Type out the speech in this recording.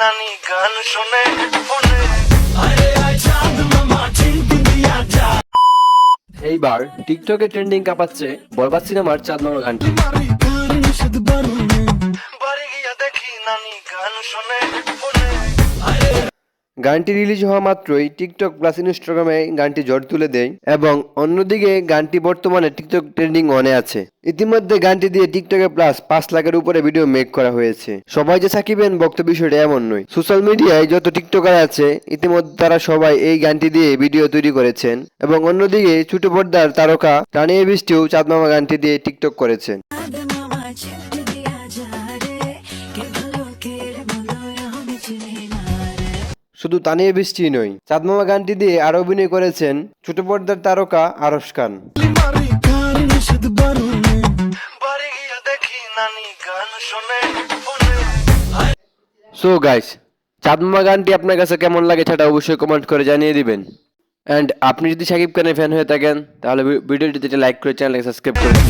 নানি গান শুনে ফোনে। এইবার টিকটকে ট্রেন্ডিং কাঁপাচ্ছে বরবাদ সিনেমার চাঁদ মামা গানটি। বাড়ি গিয়া দেখি নানি গান শুনে ফোনে। গানটি রিলিজ হওয়া মাত্রই টিকটক প্লাস ইনস্টাগ্রামে গানটি ঝড় তুলে দেয় এবং অন্যদিকে গানটি বর্তমানে টিকটক ট্রেন্ডিং ওয়ানে আছে। ইতিমধ্যে গানটি দিয়ে টিকটকে প্লাস 5 লাখের উপরে ভিডিও মেক করা হয়েছে। সবাই যে সাকিবেন ভক্ত বিষয়টা এমন নয়। সোশ্যাল মিডিয়ায় যত টিকটকার আছে ইতিমধ্যে তারা সবাই এই গানটি দিয়ে ভিডিও তৈরি করেছেন এবং অন্যদিকে ছোট পর্দার তারকা তানিয়া বৃষ্টিও চাঁদ মামা গানটি দিয়ে টিকটক করেছেন। শুধু তানিয়া বৃষ্টি নয়, চাঁদ মামা গানটি দিয়ে আরো অভিনয় করেছেন ছোট পর্দার তারকা আরশ খান। বাড়ি গিয়া দেখি নানি গান শুনে ফোনে। সো গাইস, চাঁদ মামা গানটি আপনার কাছে কেমন লাগে সেটা অবশ্যই কমেন্ট করে জানিয়ে দিবেন। অ্যান্ড আপনি যদি সাকিব খানের ফ্যান হয়ে থাকেন তাহলে ভিডিওটিতে লাইক করে চ্যানেলকে সাবস্ক্রাইব করে দিন।